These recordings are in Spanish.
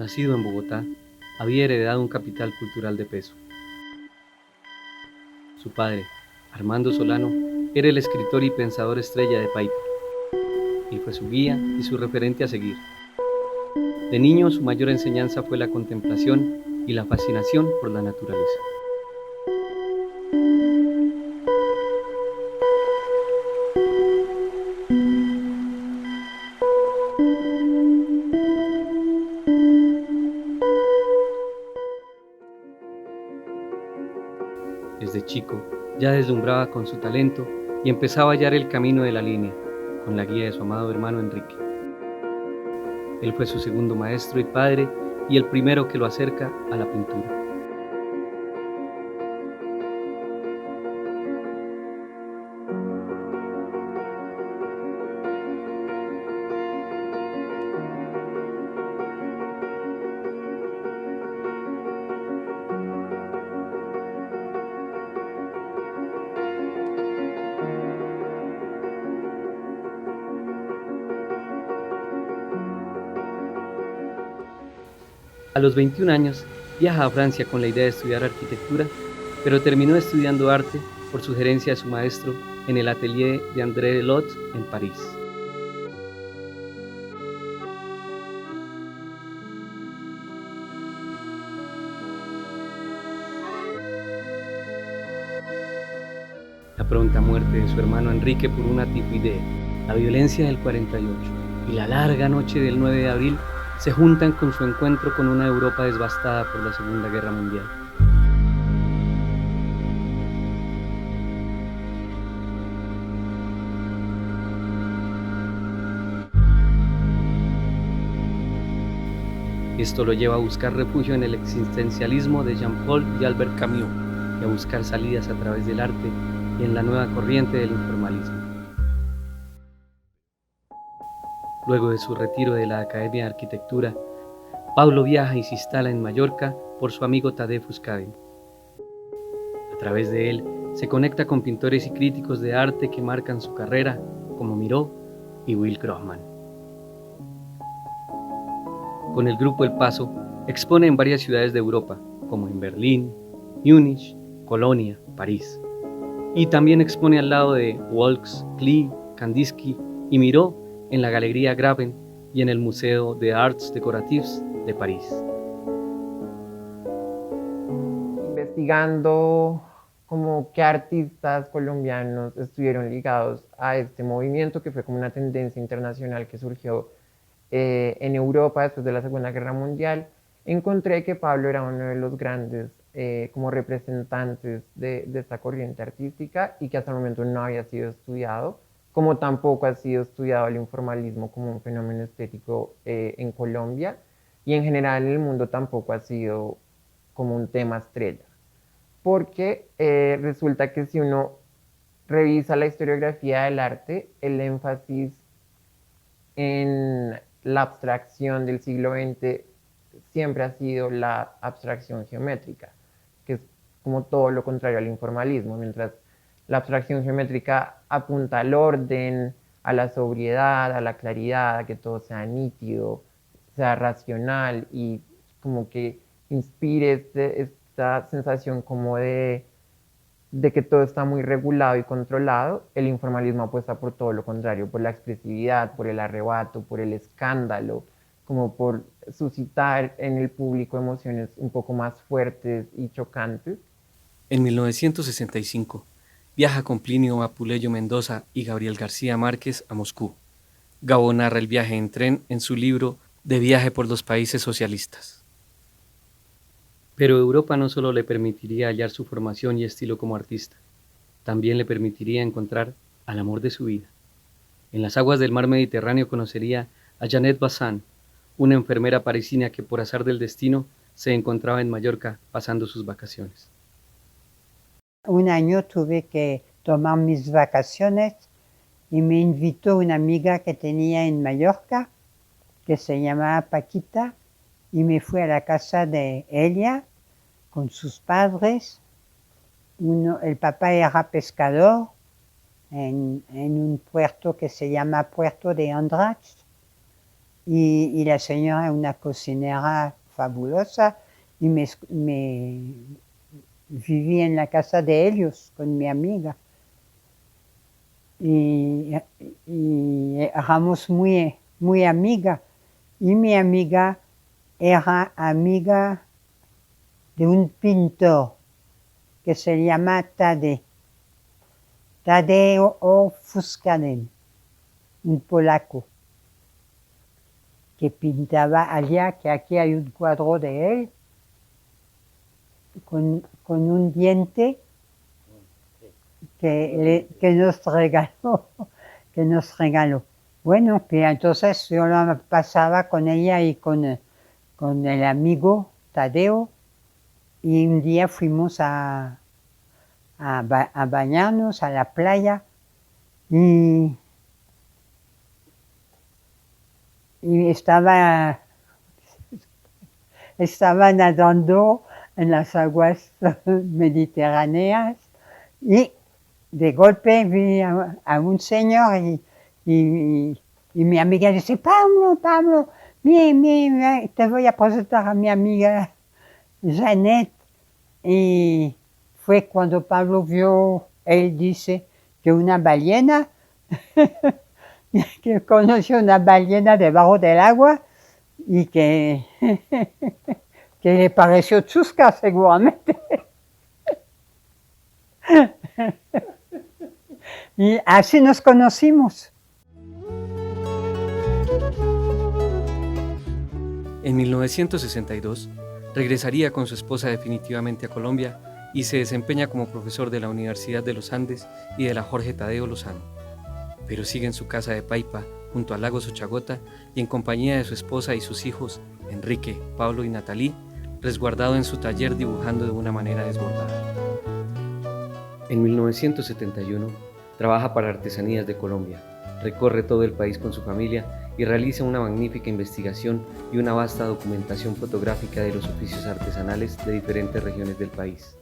nacido en Bogotá, había heredado un capital cultural de peso. Su padre, Armando Solano, era el escritor y pensador estrella de Paipa. Él fue su guía y su referente a seguir. De niño, su mayor enseñanza fue la contemplación y la fascinación por la naturaleza. Desde chico, ya deslumbraba con su talento y empezaba a hallar el camino de la línea, con la guía de su amado hermano Enrique. Él fue su segundo maestro y padre y el primero que lo acerca a la pintura. A los 21 años, viaja a Francia con la idea de estudiar arquitectura, pero terminó estudiando arte por sugerencia de su maestro en el atelier de André Delot en París. La pronta muerte de su hermano Enrique por una tifoidea, la violencia del 48 y la larga noche del 9 de abril se juntan con su encuentro con una Europa devastada por la Segunda Guerra Mundial. Esto lo lleva a buscar refugio en el existencialismo de Jean-Paul y Albert Camus y a buscar salidas a través del arte y en la nueva corriente del informalismo. Luego de su retiro de la Academia de Arquitectura, Pablo viaja y se instala en Mallorca por su amigo Tadeu Fuscadin. A través de él se conecta con pintores y críticos de arte que marcan su carrera, como Miró y Will Grossman. Con el grupo El Paso, expone en varias ciudades de Europa, como en Berlín, Múnich, Colonia, París. Y también expone al lado de Walks, Klee, Kandinsky y Miró en la Galería Graben y en el Museo de Arts Décoratifs de París. Investigando como qué artistas colombianos estuvieron ligados a este movimiento, que fue como una tendencia internacional que surgió en Europa después de la Segunda Guerra Mundial, encontré que Pablo era uno de los grandes como representantes de esta corriente artística y que hasta el momento no había sido estudiado, como tampoco ha sido estudiado el informalismo como un fenómeno estético en Colombia, y en general en el mundo tampoco ha sido como un tema estrella. Porque resulta que si uno revisa la historiografía del arte, el énfasis en la abstracción del siglo XX siempre ha sido la abstracción geométrica, que es como todo lo contrario al informalismo. Mientras la abstracción geométrica apunta al orden, a la sobriedad, a la claridad, a que todo sea nítido, sea racional y como que inspire esta sensación como de que todo está muy regulado y controlado. El informalismo apuesta por todo lo contrario, por la expresividad, por el arrebato, por el escándalo, como por suscitar en el público emociones un poco más fuertes y chocantes. En 1965, viaja con Plinio Apuleyo Mendoza y Gabriel García Márquez a Moscú. Gabo narra el viaje en tren en su libro De viaje por los países socialistas. Pero Europa no solo le permitiría hallar su formación y estilo como artista, también le permitiría encontrar al amor de su vida. En las aguas del mar Mediterráneo conocería a Jeannette Bazin, una enfermera parisina que por azar del destino se encontraba en Mallorca pasando sus vacaciones. Un año tuve que tomar mis vacaciones y me invitó una amiga que tenía en Mallorca, que se llamaba Paquita, y me fui a la casa de ella con sus padres. El papá era pescador en un puerto que se llama Puerto de Andratx, y la señora es una cocinera fabulosa y viví en la casa de ellos con mi amiga. Y éramos muy amigas. Y mi amiga era amiga de un pintor que se llama Tadeo Fuskanen, un polaco, que pintaba allá, que aquí hay un cuadro de él, con un diente que nos regaló. Bueno, pues entonces yo la pasaba con ella y con el amigo Tadeo, y un día fuimos a bañarnos a la playa y estaba nadando en las aguas mediterráneas y de golpe vi a un señor y mi amiga dice: Pablo, mira, te voy a presentar a mi amiga Jeanette. Y fue cuando Pablo vio, él dice, que una ballena, que conoció una ballena debajo del agua y que le pareció chusca seguramente. Y así nos conocimos. En 1962, regresaría con su esposa definitivamente a Colombia y se desempeña como profesor de la Universidad de los Andes y de la Jorge Tadeo Lozano. Pero sigue en su casa de Paipa, junto al lago Sochagota, y en compañía de su esposa y sus hijos, Enrique, Pablo y Natalí, resguardado en su taller dibujando de una manera desbordada. En 1971, trabaja para Artesanías de Colombia, recorre todo el país con su familia y realiza una magnífica investigación y una vasta documentación fotográfica de los oficios artesanales de diferentes regiones del país.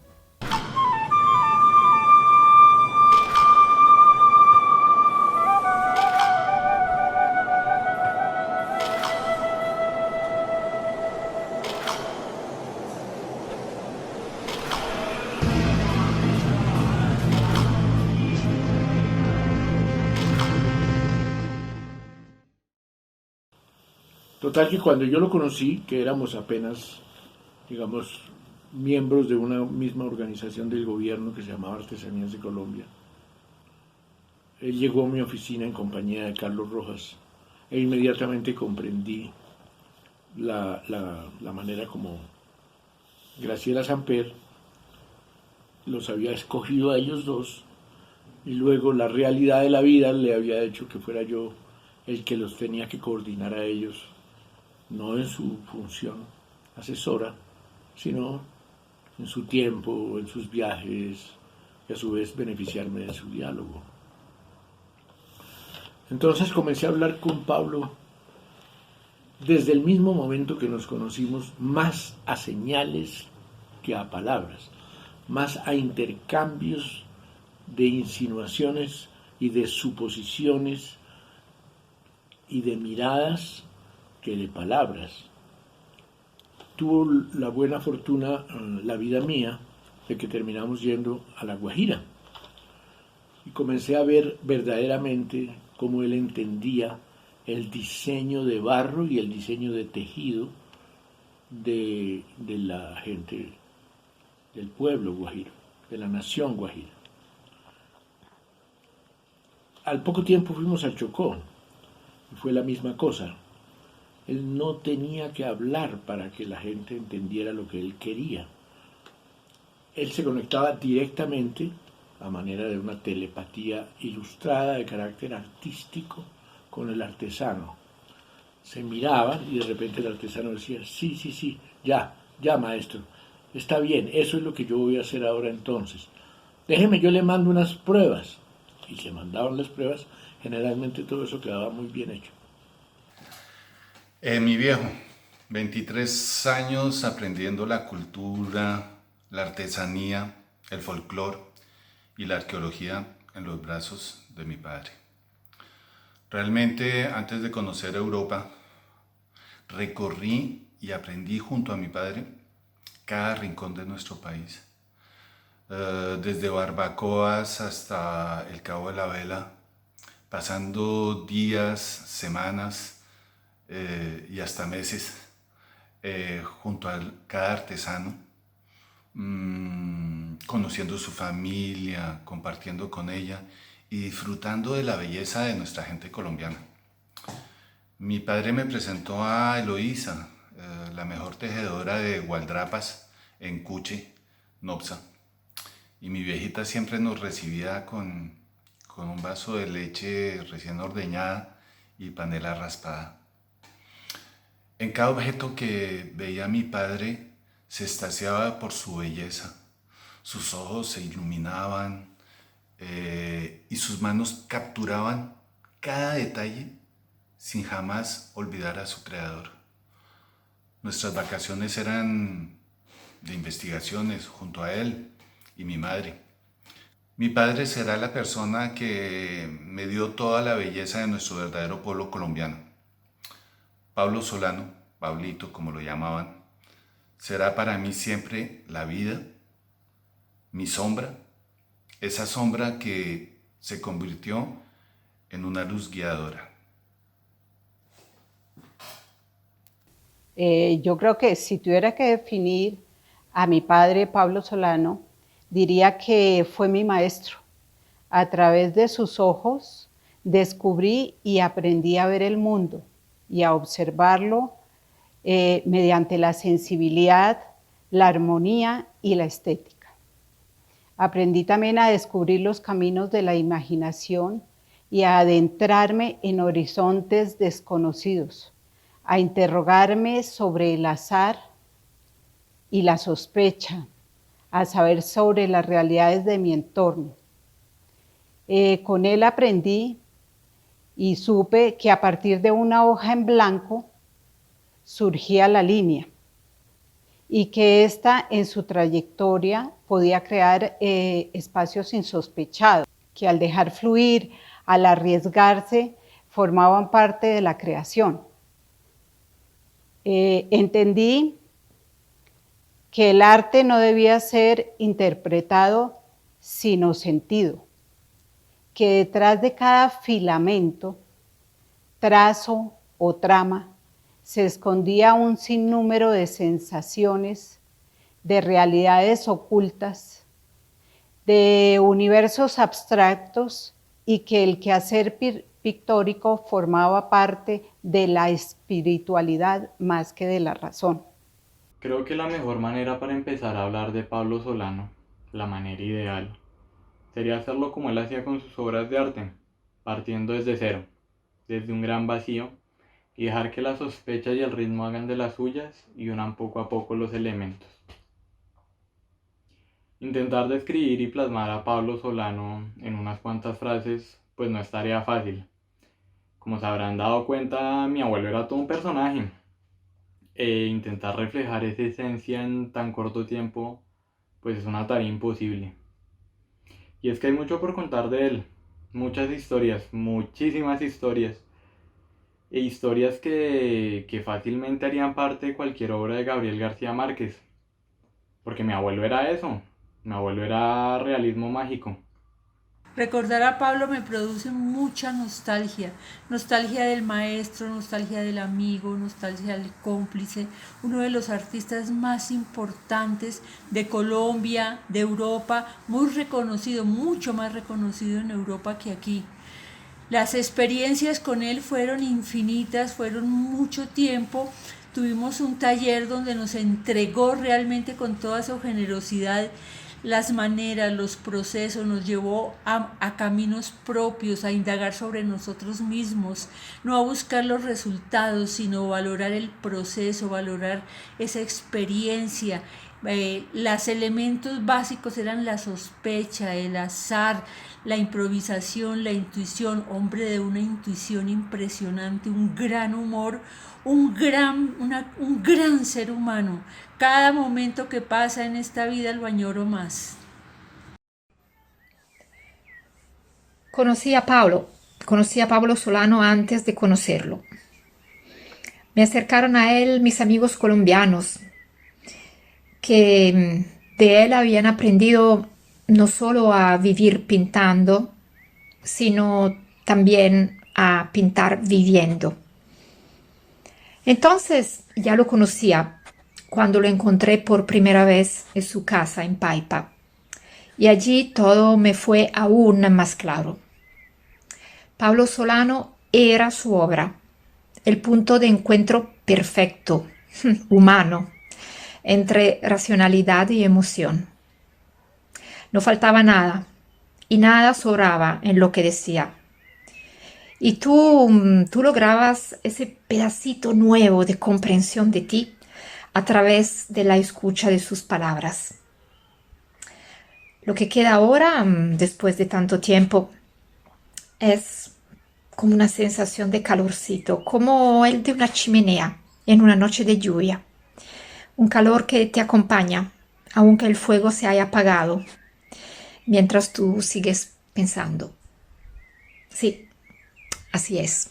Total que cuando yo lo conocí, que éramos apenas, digamos, miembros de una misma organización del gobierno que se llamaba Artesanías de Colombia, él llegó a mi oficina en compañía de Carlos Rojas e inmediatamente comprendí la manera como Graciela Samper los había escogido a ellos dos y luego la realidad de la vida le había hecho que fuera yo el que los tenía que coordinar a ellos, no en su función asesora, sino en su tiempo, en sus viajes, y a su vez beneficiarme de su diálogo. Entonces comencé a hablar con Pablo desde el mismo momento que nos conocimos, más a señales que a palabras, más a intercambios de insinuaciones y de suposiciones y de miradas que de palabras. Tuvo la buena fortuna, la vida mía, de que terminamos yendo a La Guajira. Y comencé a ver verdaderamente cómo él entendía el diseño de barro y el diseño de tejido de la gente del pueblo guajiro, de la nación guajira. Al poco tiempo fuimos al Chocó, y fue la misma cosa. Él no tenía que hablar para que la gente entendiera lo que él quería. Él se conectaba directamente, a manera de una telepatía ilustrada de carácter artístico, con el artesano. Se miraban y de repente el artesano decía: sí, ya maestro, está bien, eso es lo que yo voy a hacer ahora entonces. Déjeme, yo le mando unas pruebas. Y se mandaban las pruebas, generalmente todo eso quedaba muy bien hecho. Mi viejo, 23 años aprendiendo la cultura, la artesanía, el folclore y la arqueología en los brazos de mi padre. Realmente, antes de conocer Europa, recorrí y aprendí junto a mi padre cada rincón de nuestro país. Desde Barbacoas hasta el Cabo de la Vela, pasando días, semanas y hasta meses junto a cada artesano, conociendo su familia, compartiendo con ella y disfrutando de la belleza de nuestra gente colombiana. Mi padre me presentó a Eloísa, la mejor tejedora de gualdrapas en Cuche, Nopsa. Y mi viejita siempre nos recibía con un vaso de leche recién ordeñada y panela raspada. En cada objeto que veía mi padre se extasiaba por su belleza. Sus ojos se iluminaban y sus manos capturaban cada detalle sin jamás olvidar a su creador. Nuestras vacaciones eran de investigaciones junto a él y mi madre. Mi padre será la persona que me dio toda la belleza de nuestro verdadero pueblo colombiano. Pablo Solano, Pablito como lo llamaban, será para mí siempre la vida, mi sombra, esa sombra que se convirtió en una luz guiadora. Yo creo que si tuviera que definir a mi padre Pablo Solano, diría que fue mi maestro. A través de sus ojos descubrí y aprendí a ver el mundo y a observarlo mediante la sensibilidad, la armonía y la estética. Aprendí también a descubrir los caminos de la imaginación y a adentrarme en horizontes desconocidos, a interrogarme sobre el azar y la sospecha, a saber sobre las realidades de mi entorno. Con él aprendí y supe que a partir de una hoja en blanco surgía la línea y que ésta en su trayectoria podía crear espacios insospechados, que al dejar fluir, al arriesgarse, formaban parte de la creación. Entendí que el arte no debía ser interpretado sino sentido, que detrás de cada filamento, trazo o trama se escondía un sinnúmero de sensaciones, de realidades ocultas, de universos abstractos y que el quehacer pictórico formaba parte de la espiritualidad más que de la razón. Creo que la mejor manera para empezar a hablar de Pablo Solano, la manera ideal, sería hacerlo como él hacía con sus obras de arte, partiendo desde cero, desde un gran vacío, y dejar que la sospecha y el ritmo hagan de las suyas y unan poco a poco los elementos. Intentar describir y plasmar a Pablo Solano en unas cuantas frases, pues no es tarea fácil. Como se habrán dado cuenta, mi abuelo era todo un personaje. Intentar reflejar esa esencia en tan corto tiempo, pues es una tarea imposible. Y es que hay mucho por contar de él, muchas historias, muchísimas historias, e historias que fácilmente harían parte de cualquier obra de Gabriel García Márquez, porque mi abuelo era eso, mi abuelo era realismo mágico. Recordar a Pablo me produce mucha nostalgia, nostalgia del maestro, nostalgia del amigo, nostalgia del cómplice, uno de los artistas más importantes de Colombia, de Europa, muy reconocido, mucho más reconocido en Europa que aquí. Las experiencias con él fueron infinitas, fueron mucho tiempo. Tuvimos un taller donde nos entregó realmente con toda su generosidad las maneras, los procesos, nos llevó a caminos propios, a indagar sobre nosotros mismos, no a buscar los resultados, sino valorar el proceso, valorar esa experiencia. Los elementos básicos eran la sospecha, el azar, la improvisación, la intuición, hombre de una intuición impresionante, un gran humor, un gran ser humano. Cada momento que pasa en esta vida lo añoro más. Conocí a Pablo Solano antes de conocerlo. Me acercaron a él mis amigos colombianos, que de él habían aprendido no solo a vivir pintando, sino también a pintar viviendo. Entonces ya lo conocía cuando lo encontré por primera vez en su casa en Paipa, y allí todo me fue aún más claro. Pablo Solano era su obra, el punto de encuentro perfecto, humano, entre racionalidad y emoción. No faltaba nada, y nada sobraba en lo que decía. Y tú lograbas ese pedacito nuevo de comprensión de ti a través de la escucha de sus palabras. Lo que queda ahora, después de tanto tiempo, es como una sensación de calorcito, como el de una chimenea en una noche de lluvia. Un calor que te acompaña, aunque el fuego se haya apagado, mientras tú sigues pensando. Sí, así es.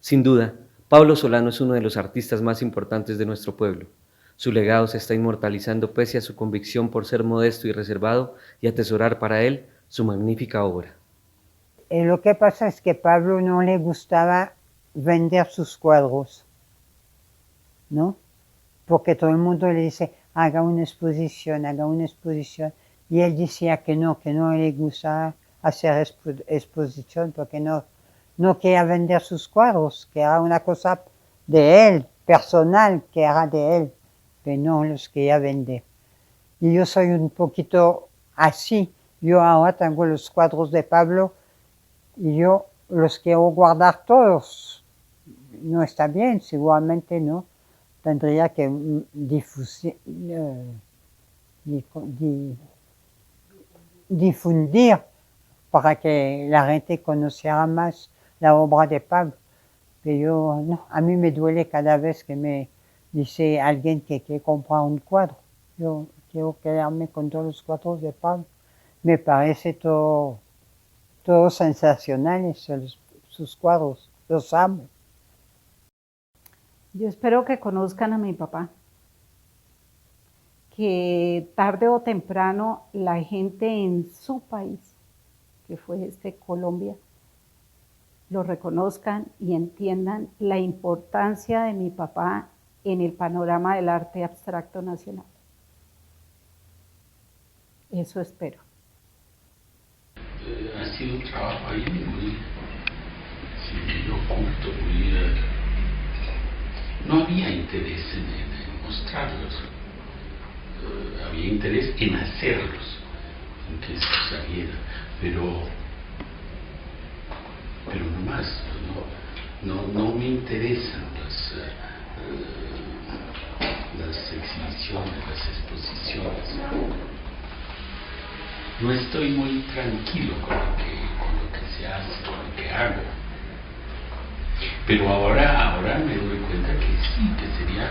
Sin duda, Pablo Solano es uno de los artistas más importantes de nuestro pueblo. Su legado se está inmortalizando pese a su convicción por ser modesto y reservado y atesorar para él su magnífica obra. Lo que pasa es que a Pablo no le gustaba vender sus cuadros, ¿no? Porque todo el mundo le dice, haga una exposición, y él decía que no le gustaba hacer exposición porque no quería vender sus cuadros, que era una cosa de él, personal, que era de él, que no los quería vender. Y yo soy un poquito así. Yo ahora tengo los cuadros de Pablo y yo los quiero guardar todos. No está bien, seguramente no. Tendría que difundir para que la gente conociera más la obra de Pablo. Pero no, a mí me duele cada vez que me dice alguien que quiere comprar un cuadro. Yo quiero quedarme con todos los cuadros de Pablo. Me parece todos sensacionales sus cuadros, los amo. Yo espero que conozcan a mi papá, que tarde o temprano la gente en su país, que fue Colombia, lo reconozcan y entiendan la importancia de mi papá en el panorama del arte abstracto nacional. Eso espero. Ha sido un trabajo ahí muy oculto, no había interés en mostrarlos, había interés en hacerlos, en que eso saliera, pero no más, no me interesan las exhibiciones, las exposiciones. No estoy muy tranquilo con lo que se hace, con lo que hago. Pero ahora me doy cuenta que sí, que sería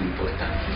importante